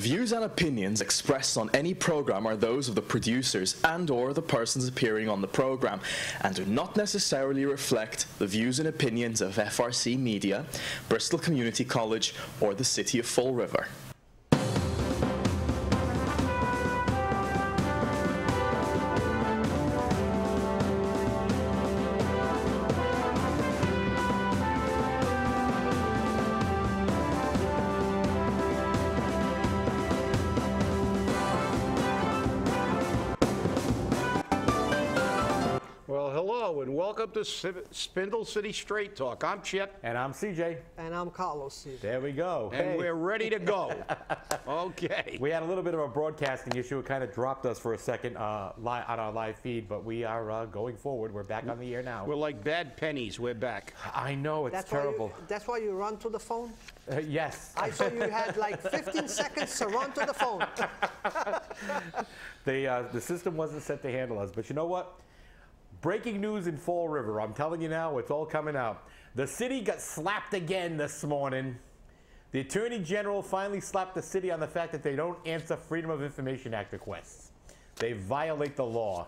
views and opinions expressed on any program are those of the producers and/or the persons appearing on the program and do not necessarily reflect the views and opinions of FRC Media, Bristol Community College, or the City of Fall River. Welcome to Spindle City Straight Talk. I'm Chip. And I'm CJ. And I'm Carlos. There we go. And we're ready to go. Okay. We had a little bit of a broadcasting issue. It kind of dropped us for a second on our live feed, but we are going forward. We're back on the air now. We're like bad pennies. We're back. I know. It's terrible. That's why you run to the phone? Yes. I saw you had like 15 seconds to run to the phone. The system wasn't set to handle us, but you know what? Breaking news in Fall River. I'm telling you now, it's all coming out. The city got slapped again this morning. The Attorney General finally slapped the city on the fact that they don't answer Freedom of Information Act requests. They violate the law.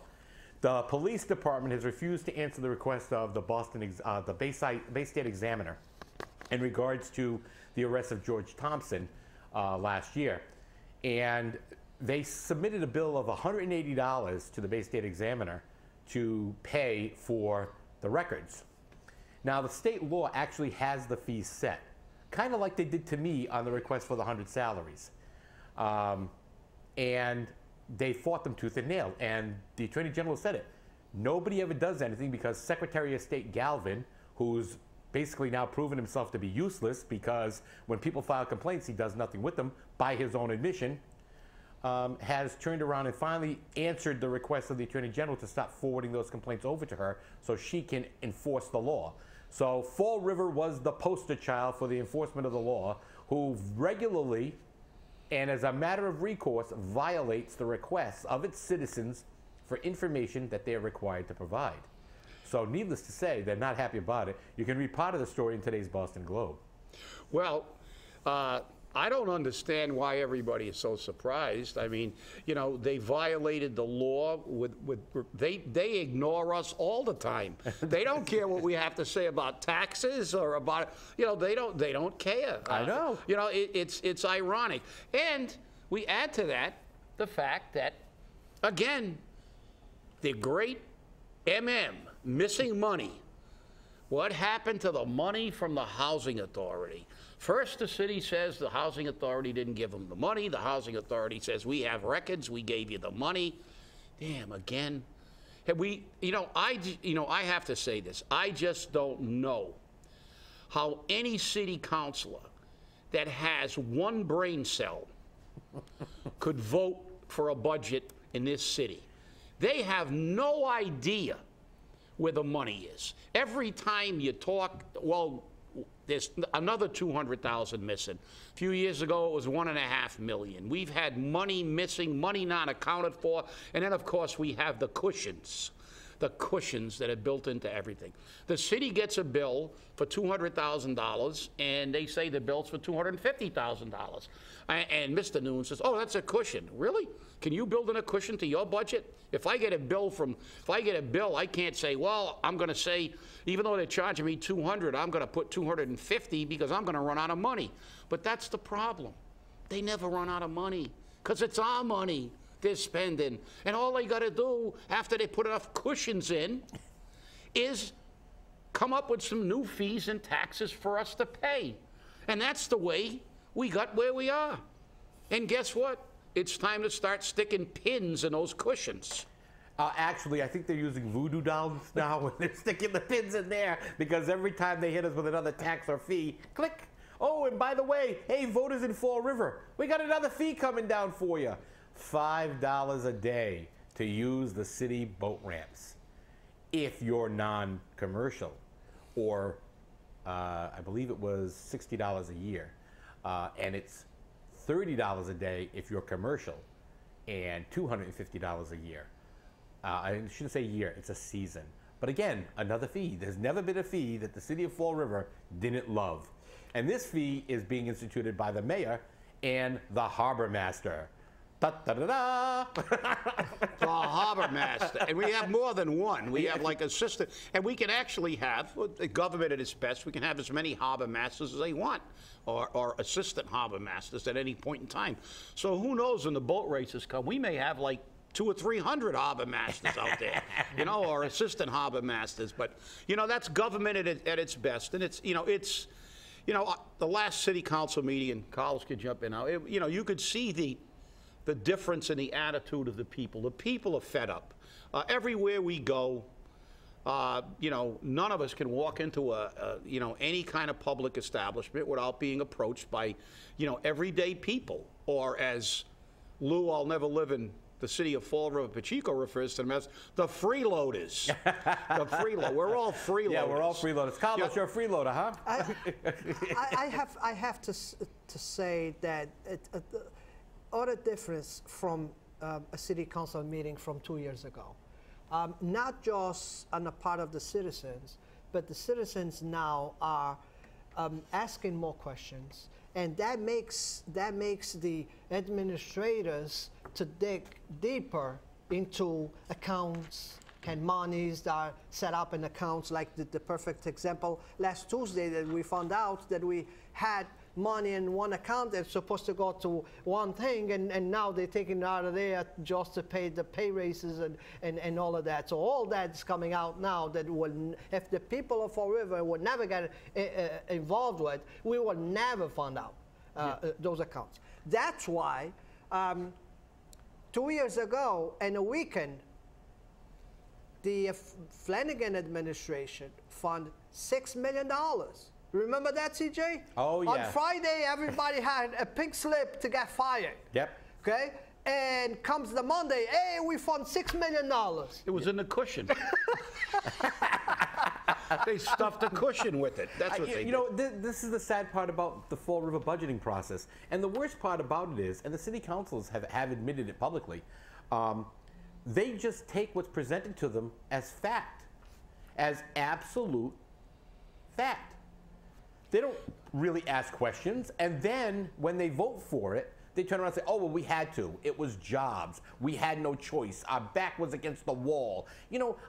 The police department has refused to answer the request of the Bay State Examiner in regards to the arrest of George Thompson last year. And they submitted a bill of $180 to the Bay State Examiner to pay for the records. Now, the state law actually has the fees set, kind of like they did to me on the request for the 100 salaries. And they fought them tooth and nail, and the Attorney General said it. Nobody ever does anything because Secretary of State Galvin, who's basically now proven himself to be useless because when people file complaints, he does nothing with them by his own admission, has turned around and finally answered the request of the Attorney General to stop forwarding those complaints over to her so she can enforce the law. So Fall River was the poster child for the enforcement of the law, who regularly and as a matter of recourse violates the requests of its citizens for information that they are required to provide. So needless to say, they're not happy about it. You can read part of the story in today's Boston Globe. Well, I don't understand why everybody is so surprised. I mean, you know, they violated the law they ignore us all the time. They don't care what we have to say about taxes or about, you know, they don't care. I know. You know, it's ironic. And we add to that the fact that, again, the great missing money. What happened to the money from the Housing Authority? First, the city says the Housing Authority didn't give them the money. The Housing Authority says, we have records, we gave you the money. Damn, again. Have we, I have to say this. I just don't know how any city councilor that has one brain cell could vote for a budget in this city. They have no idea where the money is. Every time you talk, well, there's another 200,000 missing. A few years ago, it was 1.5 million. We've had money missing, money not accounted for, and then, of course, we have the cushions that are built into everything. The city gets a bill for $200,000, and they say the bill's for $250,000. And Mr. Noon says, oh, that's a cushion. Really? Can you build in a cushion to your budget? If I get a bill, I can't say, well, I'm going to say, even though they're charging me $200, I'm going to put $250 because I'm going to run out of money. But that's the problem. They never run out of money because it's our money they're spending. And all they got to do after they put enough cushions in is come up with some new fees and taxes for us to pay. And that's the way we got where we are. And guess what? It's time to start sticking pins in those cushions. Actually, I think they're using voodoo dolls now when they're sticking the pins in there because every time they hit us with another tax or fee, click. Oh, and by the way, hey, voters in Fall River, we got another fee coming down for you. $5 a day to use the city boat ramps if you're non-commercial, or I believe it was $60 a year, and it's $30 a day if you're commercial, and $250 a year. I shouldn't say year, it's a season. But again, another fee. There's never been a fee that the city of Fall River didn't love. And this fee is being instituted by the mayor and the harbor master. Da, da, da, da. The harbor master, and we have more than one. We have like assistant, and we can actually have the government at its best. We can have as many harbor masters as they want, or assistant harbor masters at any point in time. So who knows when the boat races come? We may have like 200 or 300 harbor masters out there, you know, or assistant harbor masters. But you know, that's government at its best, and it's the last city council meeting, and Carlos could jump in now. You could see the difference in the attitude of the people. The people are fed up. Everywhere we go, none of us can walk into any kind of public establishment without being approached by, everyday people, or as Lou, I'll never live in the city of Fall River, Pacheco refers to them as the freeloaders. The freeload. We're all freeloaders. Yeah, we're all freeloaders. Carlos, you're a freeloader, huh? I have to say that other difference from a city council meeting from 2 years ago. Not just on the part of the citizens, but the citizens now are asking more questions, and that makes the administrators to dig deeper into accounts and monies that are set up in accounts. Like the perfect example last Tuesday, that we found out that we had money in one account that's supposed to go to one thing, and now they're taking it out of there just to pay the pay raises and all of that. So all that's coming out now that if the people of Fall River would never get involved with, we would never find out those accounts. That's why 2 years ago, in a weekend, the Flanagan administration funded $6 million. Remember that, CJ? Oh, yeah. On Friday, everybody had a pink slip to get fired. Yep. Okay? And comes the Monday, hey, we fund $6 million. It was in the cushion. They stuffed a cushion with it. That's what they did. This is the sad part about the Fall River budgeting process. And the worst part about it is, and the city councils have admitted it publicly, they just take what's presented to them as fact, as absolute fact. They don't really ask questions, and then when they vote for it, they turn around and say, oh, well, we had to. It was jobs. We had no choice. Our back was against the wall.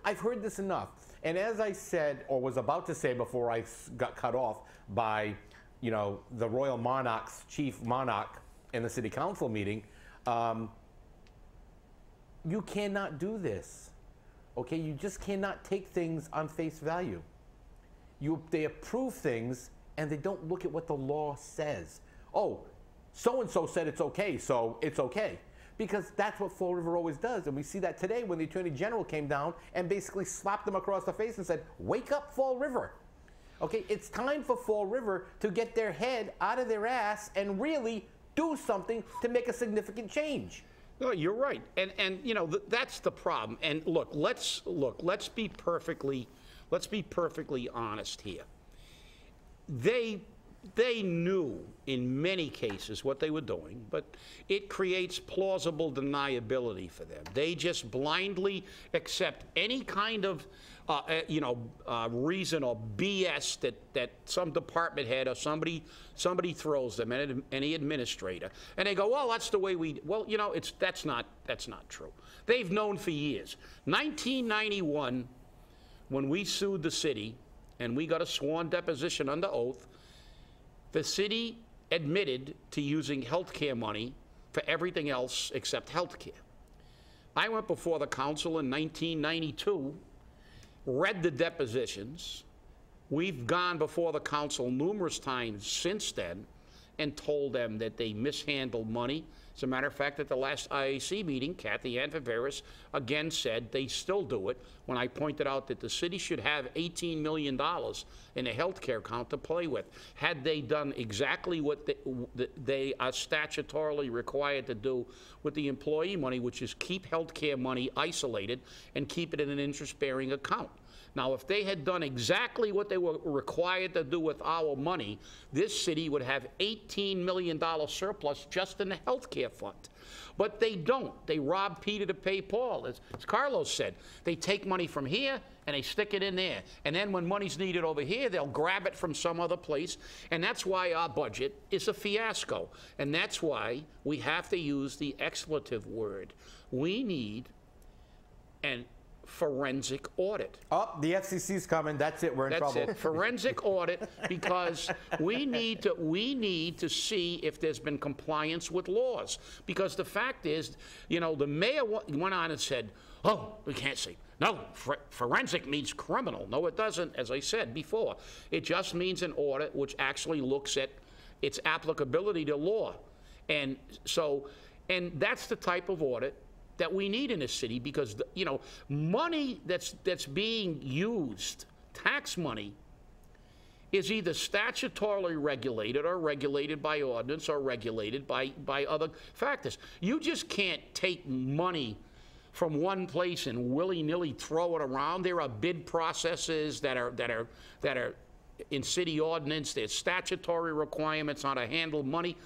I've heard this enough. And as I said, or was about to say before I got cut off by, the Royal Monarch's chief monarch in the city council meeting, you cannot do this, okay? You just cannot take things on face value. They approve things, and they don't look at what the law says. Oh, so-and-so said it's okay, so it's okay. Because that's what Fall River always does. And we see that today when the Attorney General came down and basically slapped them across the face and said, wake up, Fall River. Okay, it's time for Fall River to get their head out of their ass and really do something to make a significant change. No, you're right. And that's the problem. And let's be perfectly honest here. They knew in many cases what they were doing, but it creates plausible deniability for them. They just blindly accept any kind of reason or BS that some department head or somebody throws them, any administrator, and they go, well, that's the way we. Well, that's not true. They've known for years. 1991, when we sued the city, and we got a sworn deposition under oath, the city admitted to using health care money for everything else except health care. I went before the council in 1992, read the depositions. We've gone before the council numerous times since then and told them that they mishandled money. As a matter of fact, at the last IAC meeting, Kathy Ann Viveris again said they still do it when I pointed out that the city should have $18 million in a health care account to play with. Had they done exactly what they are statutorily required to do with the employee money, which is keep health care money isolated and keep it in an interest-bearing account. Now, if they had done exactly what they were required to do with our money, this city would have $18 million surplus just in the health care fund. But they don't. They rob Peter to pay Paul. As Carlos said, they take money from here and they stick it in there. And then when money's needed over here, they'll grab it from some other place. And that's why our budget is a fiasco. And that's why we have to use the expletive word. We need an forensic audit. Oh, the FCC's coming. That's it. We're in trouble. That's it. Forensic audit, because we need to see if there's been compliance with laws. Because the fact is, you know, the mayor went on and said, "Oh, we can't say." No, forensic means criminal. No, it doesn't, as I said before. It just means an audit which actually looks at its applicability to law. And so, and that's the type of audit that we need in a city, because, you know, money that's being used, tax money, is either statutorily regulated or regulated by ordinance or regulated by other factors. You just can't take money from one place and willy-nilly throw it around. There are bid processes that are in city ordinance. There's statutory requirements on how to handle money.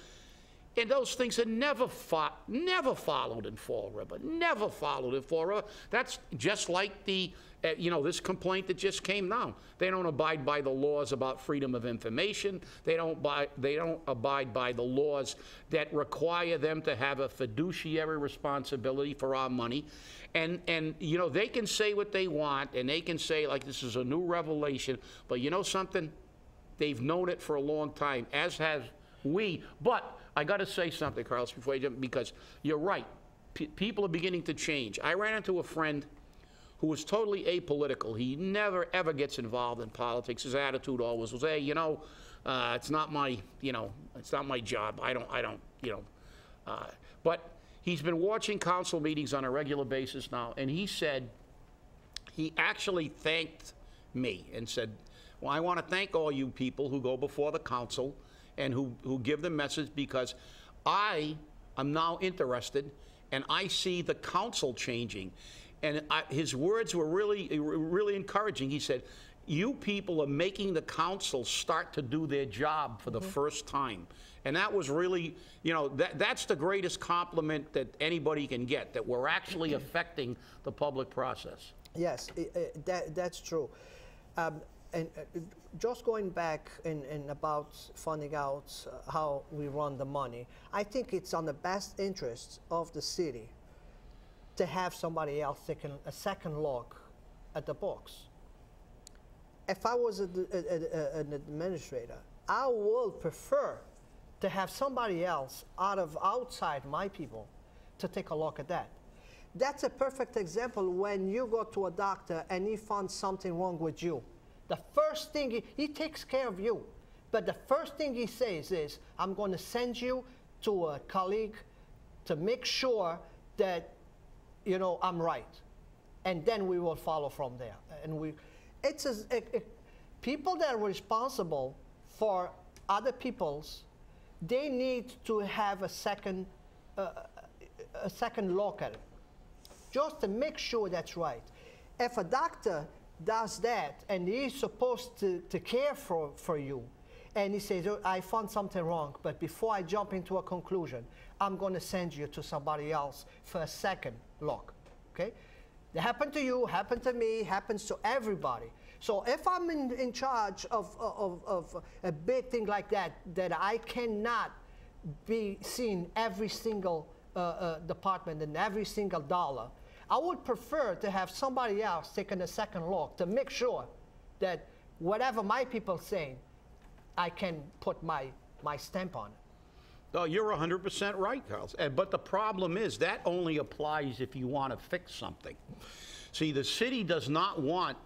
And those things are never followed in Fall River. Never followed in Fall River. That's just like the, you know, this complaint that just came down. They don't abide by the laws about freedom of information. They don't abide by the laws that require them to have a fiduciary responsibility for our money. And you know, they can say what they want, and they can say, like, this is a new revelation. But you know something? They've known it for a long time, as has we. But I got to say something, Carlos, before you jump, because you're right. People are beginning to change. I ran into a friend who was totally apolitical. He never, ever gets involved in politics. His attitude always was, hey, you know, it's not my, you know, it's not my job. I don't, you know. But he's been watching council meetings on a regular basis now, and he said, he actually thanked me and said, well, I want to thank all you people who go before the council and who give the message, because I am now interested and I see the council changing. And his words were really encouraging. He said, you people are making the council start to do their job for the first time. And that was really, you know, that's the greatest compliment that anybody can get, that we're actually affecting the public process. Yes, that's true. And just going back and about finding out how we run the money, I think it's on the best interest of the city to have somebody else taking a second look at the books. If I was an administrator, I would prefer to have somebody else outside my people to take a look at that. That's a perfect example when you go to a doctor and he finds something wrong with you. The first thing, he takes care of you, but the first thing he says is, I'm going to send you to a colleague to make sure that, you know, I'm right. And then we will follow from there. And people that are responsible for other people's, they need to have a second look at it, just to make sure that's right. If a doctor does that and he's supposed to care for you, and he says, oh, I found something wrong, but before I jump into a conclusion, I'm going to send you to somebody else for a second look, okay? It happened to you, happened to me, happens to everybody. So if I'm in charge of a big thing like that, that I cannot be seeing every single department and every single dollar, I would prefer to have somebody else taking a second look to make sure that whatever my people saying, I can put my stamp on it. No, you're 100% right, Carlos. But the problem is that only applies if you want to fix something. See, the city does not want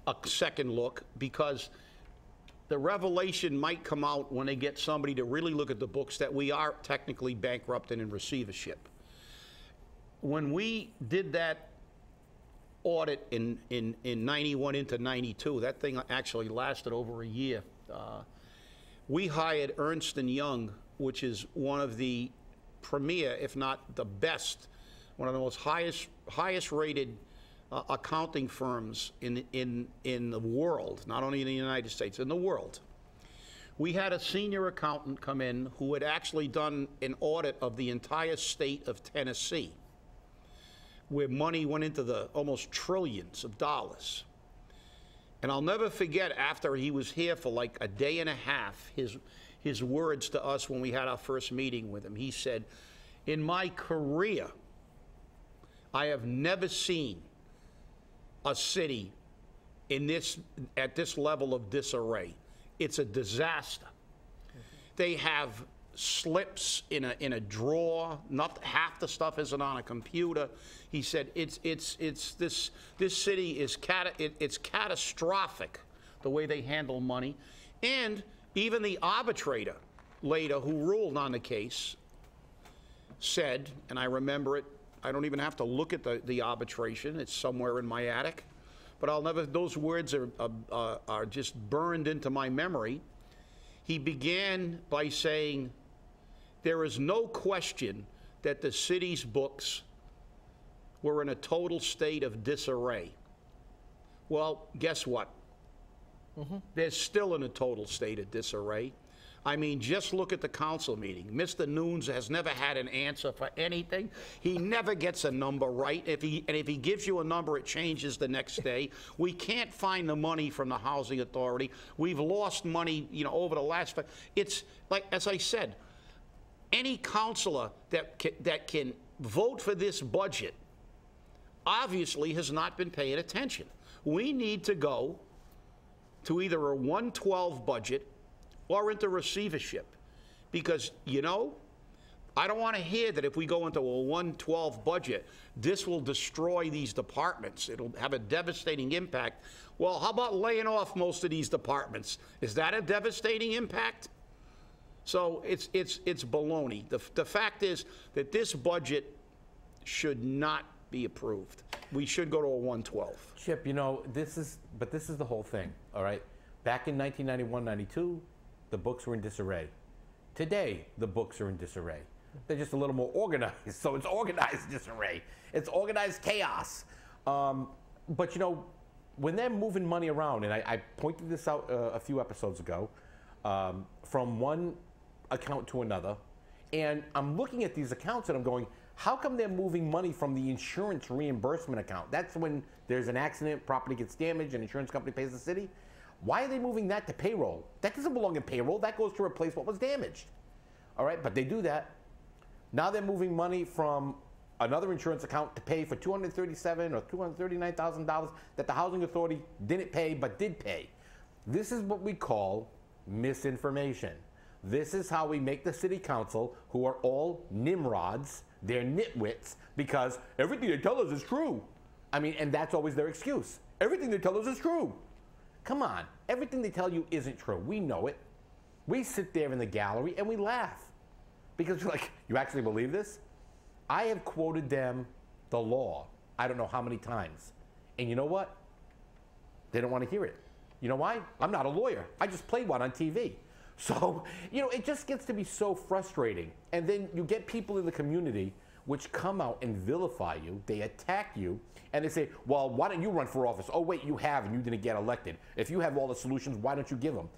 a second look, because the revelation might come out when they get somebody to really look at the books that we are technically bankrupt and in receivership. When we did that audit in 91 into 92, that thing actually lasted over a year. We hired Ernst & Young, which is one of the premier, if not the best, one of the most highest rated accounting firms in the world, not only in the United States, in the world. We had a senior accountant come in who had actually done an audit of the entire state of Tennessee, where money went into the almost trillions of dollars. And I'll never forget, after he was here for like a day and a half, his words to us when we had our first meeting with him. He said, "In my career, I have never seen a city at this level of disarray. It's a disaster. They have slips in a drawer. Not half the stuff isn't on a computer." He said, this city is it's catastrophic the way they handle money. And even the arbitrator later who ruled on the case said, and I remember it, I don't even have to look at the arbitration, it's somewhere in my attic, but I'll never, those words are just burned into my memory. He began by saying, "There is no question that the city's books were in a total state of disarray." Well, guess what? They're still in a total state of disarray. I mean, just look at the council meeting. Mr. Nunes has never had an answer for anything. He never gets a number right. If he gives you a number, it changes the next day. We can't find the money from the housing authority. We've lost money, over the last. It's like, as I said, any councilor that can vote for this budget obviously has not been paying attention. We need to go to either a 112 budget or into receivership, because, I don't want to hear that if we go into a 112 budget, this will destroy these departments. It'll have a devastating impact. Well, how about laying off most of these departments? Is that a devastating impact? So it's baloney. The fact is that this budget should not be approved. We should go to a 112. Chip, this is the whole thing, all right? Back in 1991-92, the books were in disarray. Today, the books are in disarray. They're just a little more organized, so it's organized disarray. It's organized chaos. But when they're moving money around, and I pointed this out a few episodes ago, from one account to another, and I'm looking at these accounts and I'm going, how come they're moving money from the insurance reimbursement account? That's when there's an accident, property gets damaged, an insurance company pays the city. Why are they moving that to payroll? That doesn't belong in payroll. That goes to replace what was damaged. All right, but they do that. Now they're moving money from another insurance account to pay for $237,000 or $239,000 that the housing authority didn't pay but did pay. This is what we call misinformation. This is how we make the city council, who are all nimrods, they're nitwits, because everything they tell us is true. I mean, and that's always their excuse. Everything they tell us is true. Come on, everything they tell you isn't true. We know it. We sit there in the gallery and we laugh. Because you're like, you actually believe this? I have quoted them the law, I don't know how many times. And you know what? They don't want to hear it. You know why? I'm not a lawyer. I just played one on TV. So, it just gets to be so frustrating. And then you get people in the community which come out and vilify you, they attack you, and they say, well, why don't you run for office? Oh, wait, you have and you didn't get elected. If you have all the solutions, why don't you give them?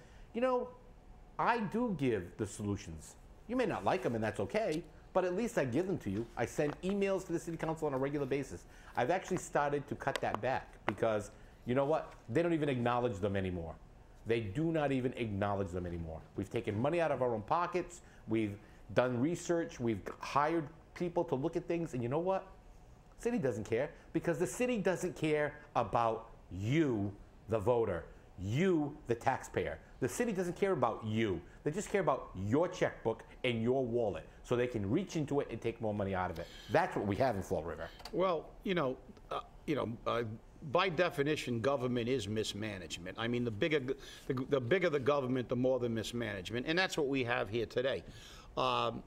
I do give the solutions. You may not like them, and that's okay, but at least I give them to you. I send emails to the city council on a regular basis. I've actually started to cut that back because, you know what? They don't even acknowledge them anymore. They do not even acknowledge them anymore. We've taken money out of our own pockets. We've done research. We've hired people to look at things, and you know what? City doesn't care, because the city doesn't care about you, the voter, you, the taxpayer. The city doesn't care about you. They just care about your checkbook and your wallet, so they can reach into it and take more money out of it. That's what we have in Fall River. Well, by definition, government is mismanagement. I mean, the bigger the government, the more the mismanagement, and that's what we have here today.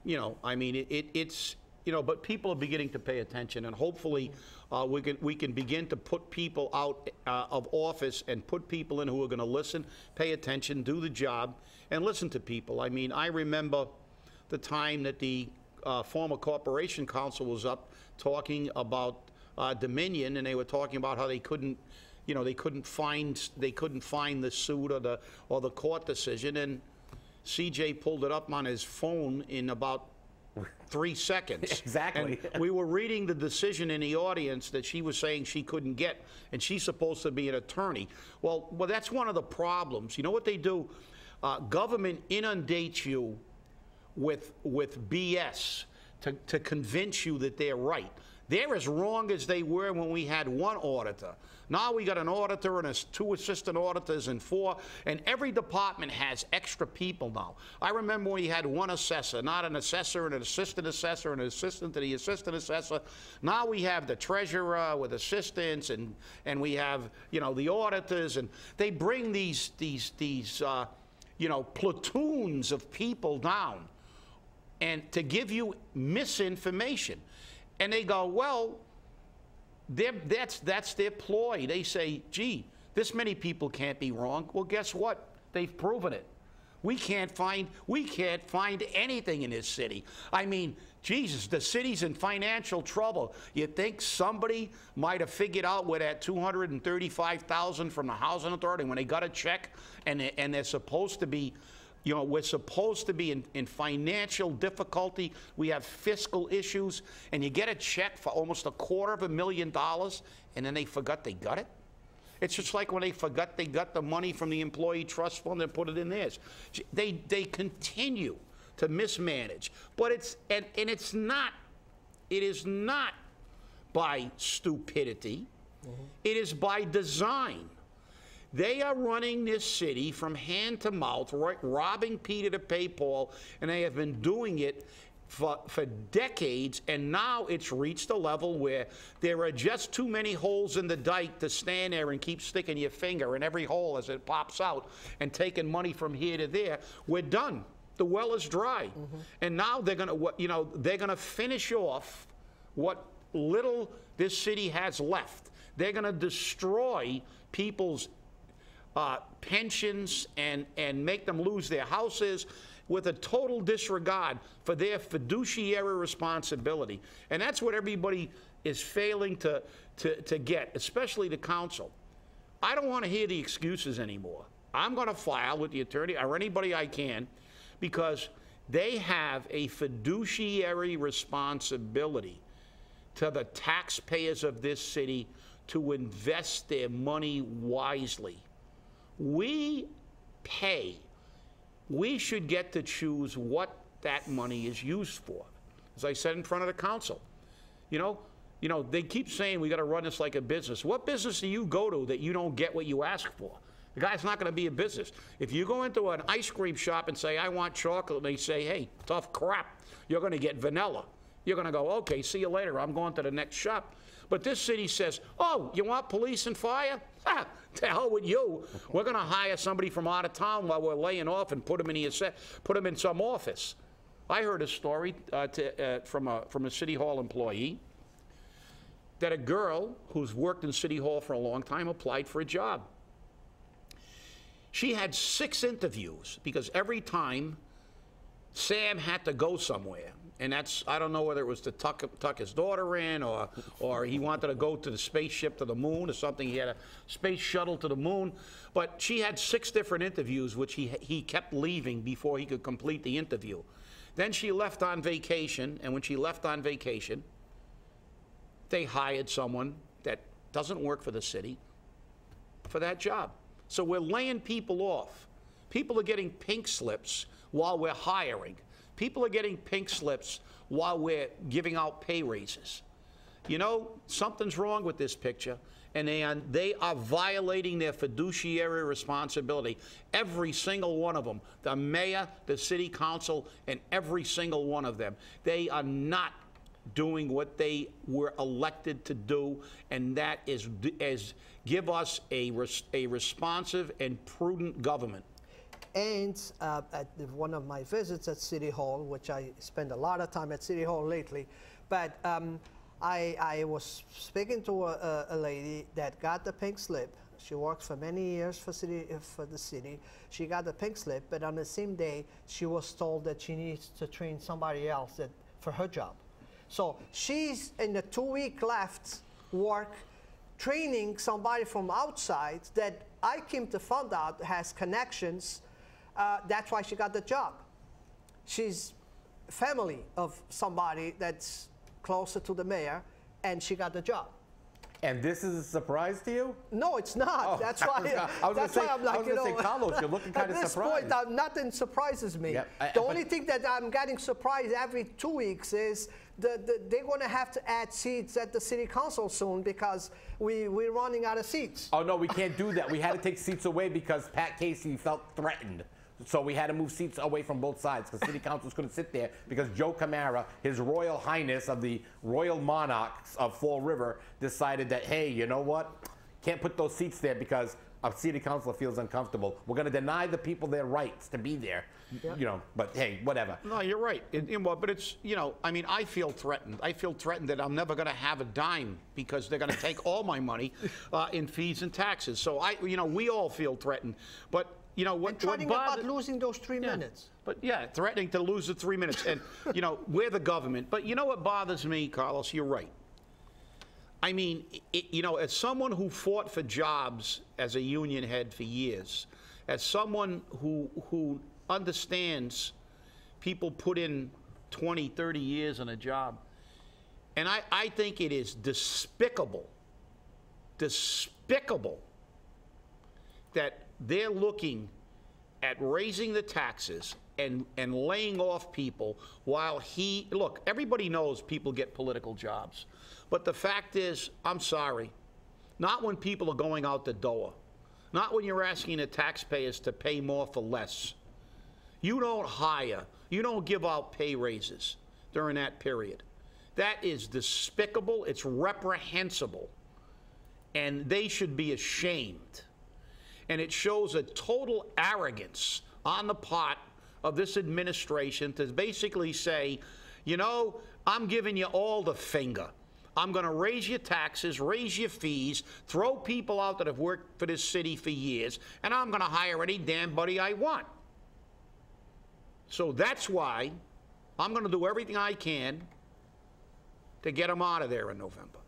It's but people are beginning to pay attention, and hopefully we can begin to put people out of office and put people in who are going to listen, pay attention, do the job, and listen to people. I mean, I remember the time that the former corporation council was up talking about Dominion, and they were talking about how they couldn't, you know, they couldn't find the suit or the court decision, and CJ pulled it up on his phone in about 3 seconds. Exactly. And we were reading the decision in the audience that she was saying she couldn't get, and she's supposed to be an attorney. Well, that's one of the problems. You know what they do? Government inundates you with BS to convince you that they're right. They're as wrong as they were when we had one auditor. Now we got an auditor and 2 assistant auditors and 4, and every department has extra people now. I remember when you had one assessor, not an assessor and an assistant assessor and an assistant to the assistant assessor. Now we have the treasurer with assistants, and we have, you know, the auditors, and they bring these you know, platoons of people down and to give you misinformation. And they go, well, that's their ploy. They say, gee, this many people can't be wrong. Well, guess what? They've proven it. We can't find anything in this city. I mean, Jesus, the city's in financial trouble. You think somebody might have figured out where that $235,000 from the housing authority, when they got a check and they're supposed to be, you know, we're supposed to be in financial difficulty. We have fiscal issues, and you get a check for almost $250,000, and then they forgot they got it. It's just like when they forgot they got the money from the employee trust fund and put it in theirs. They continue to mismanage, but it is not by stupidity. It is by design. They are running this city from hand to mouth, robbing Peter to pay Paul, and they have been doing it for decades, and now it's reached a level where there are just too many holes in the dike to stand there and keep sticking your finger in every hole as it pops out and taking money from here to there. We're done. The well is dry. And now they're going to, you know, they're going to finish off what little this city has left. They're going to destroy people's pensions and make them lose their houses with a total disregard for their fiduciary responsibility. And that's what everybody is failing to get, especially the council. I don't want to hear the excuses anymore. I'm going to file with the attorney or anybody I can, because they have a fiduciary responsibility to the taxpayers of this city to invest their money wisely. We pay. We should get to choose what that money is used for. As I said in front of the council, you know, they keep saying we got to run this like a business. What business do you go to that you don't get what you ask for? The guy's not going to be a business. If you go into an ice cream shop and say, I want chocolate, and they say, hey, tough crap, you're going to get vanilla. You're going to go, okay, see you later. I'm going to the next shop. But this city says, oh, you want police and fire? Ha, to hell with you. We're going to hire somebody from out of town while we're laying off and put them in some office. I heard a story from a City Hall employee that a girl who's worked in City Hall for a long time applied for a job. She had 6 interviews because every time Sam had to go somewhere, and that's, I don't know whether it was to tuck his daughter in or he wanted to go to the spaceship to the moon or something. He had a space shuttle to the moon. But she had 6 different interviews, which he kept leaving before he could complete the interview. Then she left on vacation, and when she left on vacation, they hired someone that doesn't work for the city for that job. So we're laying people off. People are getting pink slips while we're hiring. People are getting pink slips while we're giving out pay raises. You know, something's wrong with this picture, and they are violating their fiduciary responsibility. Every single one of them, the mayor, the city council, and every single one of them, they are not doing what they were elected to do, and that is give us a responsive and prudent government. And at one of my visits at City Hall, which I spend a lot of time at City Hall lately, but I was speaking to a lady that got the pink slip. She worked for many years for the city. She got the pink slip, but on the same day, she was told that she needs to train somebody else for her job. So she's in the 2 week left work training somebody from outside that I came to find out has connections. That's why she got the job. She's family of somebody that's closer to the mayor, and she got the job. And this is a surprise to you? No, it's not. Oh, That's why. That's why I'm like, I was going to say, Carlos, you're looking kind of surprised. At this point, nothing surprises me. Yep, the only thing that I'm getting surprised every 2 weeks is they're going to have to add seats at the city council soon because we're running out of seats. Oh, no, we can't do that. We had to take seats away because Pat Casey felt threatened. So we had to move seats away from both sides because city councils couldn't sit there because Joe Camara, His Royal Highness of the Royal Monarchs of Fall River, decided that, hey, you know what? Can't put those seats there because a city councilor feels uncomfortable. We're going to deny the people their rights to be there. Yeah. You know, but hey, whatever. No, you're right. But it's, I mean, I feel threatened. I feel threatened that I'm never going to have a dime because they're going to take all my money in fees and taxes. So we all feel threatened. But and threatening about losing those 3 minutes. But yeah, threatening to lose the 3 minutes. And, we're the government. But you know what bothers me, Carlos? You're right. I mean, as someone who fought for jobs as a union head for years, as someone who understands people put in 20, 30 years in a job, and I think it is despicable that they're looking at raising the taxes and laying off people while look, everybody knows people get political jobs. But the fact is, I'm sorry, not when people are going out the door, not when you're asking the taxpayers to pay more for less. You don't give out pay raises during that period. That is despicable, it's reprehensible, and they should be ashamed. And it shows a total arrogance on the part of this administration to basically say, I'm giving you all the finger. I'm going to raise your taxes, raise your fees, throw people out that have worked for this city for years, and I'm going to hire any damn buddy I want. So that's why I'm going to do everything I can to get them out of there in November.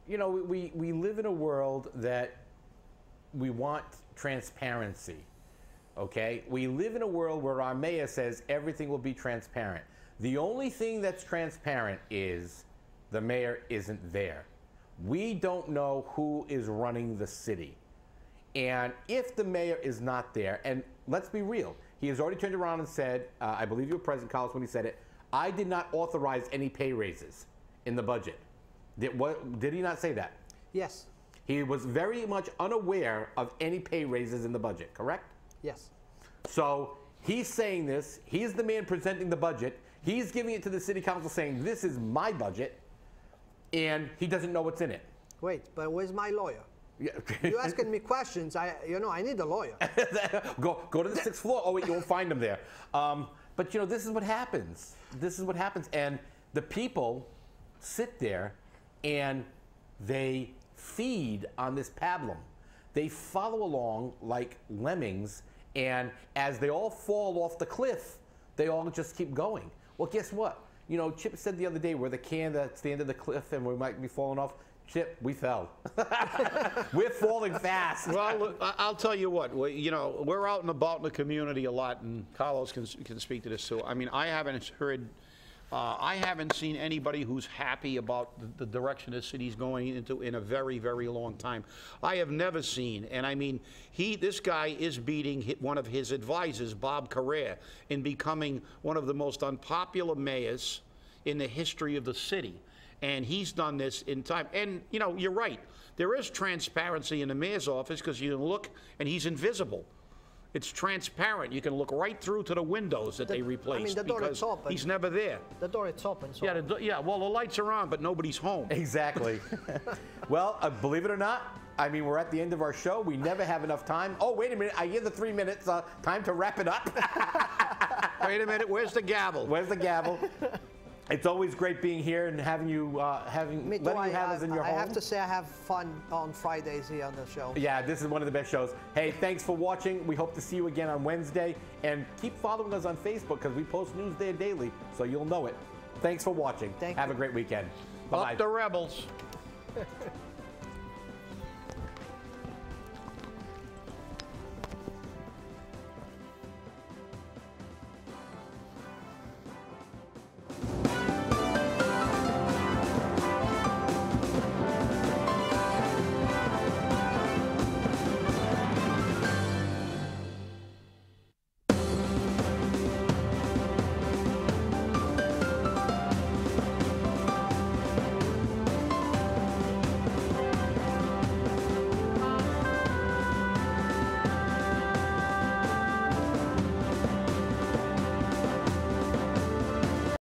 We live in a world that we want transparency, okay? We live in a world where our mayor says everything will be transparent. The only thing that's transparent is the mayor isn't there. We don't know who is running the city. And if the mayor is not there, and let's be real, he has already turned around and said, I believe you were present, Carlos, when he said it, I did not authorize any pay raises in the budget. Did he not say that? Yes. He was very much unaware of any pay raises in the budget, correct? Yes. So he's saying this. He's the man presenting the budget. He's giving it to the city council saying, this is my budget, and he doesn't know what's in it. Wait, but where's my lawyer? Yeah. You're asking me questions. I need a lawyer. Go to the 6th floor. Oh, wait, you won't find him there. But, this is what happens. This is what happens. And the people sit there and they feed on this pablum. They follow along like lemmings, and as they all fall off the cliff, they all just keep going. Well, guess what? Chip said the other day, we're the can that's the end of the cliff and we might be falling off. Chip, we fell. We're falling fast. Well, I'll tell you what, we're out and about in the community a lot, and Carlos can speak to this too. I mean, I haven't seen anybody who's happy about the direction the city's going into in a very, very long time. I have never seen, and I mean, this guy is beating one of his advisors, Bob Carrere, in becoming one of the most unpopular mayors in the history of the city. And he's done this in time. And, you're right. There is transparency in the mayor's office because you can look, and he's invisible. It's transparent. You can look right through to the windows that they replaced. I mean, the door is open. He's never there. The door is open. So. Yeah, well, the lights are on, but nobody's home. Exactly. Well, believe it or not, I mean, we're at the end of our show. We never have enough time. Oh, wait a minute. I hear the 3 minutes. Time to wrap it up. Wait a minute. Where's the gavel? Where's the gavel? It's always great being here and having you, letting you have us in your home. I have to say I have fun on Fridays here on the show. Yeah, this is one of the best shows. Hey, thanks for watching. We hope to see you again on Wednesday. And keep following us on Facebook because we post news there daily, so you'll know it. Thanks for watching. Have a great weekend. Bye-bye. Up the Rebels.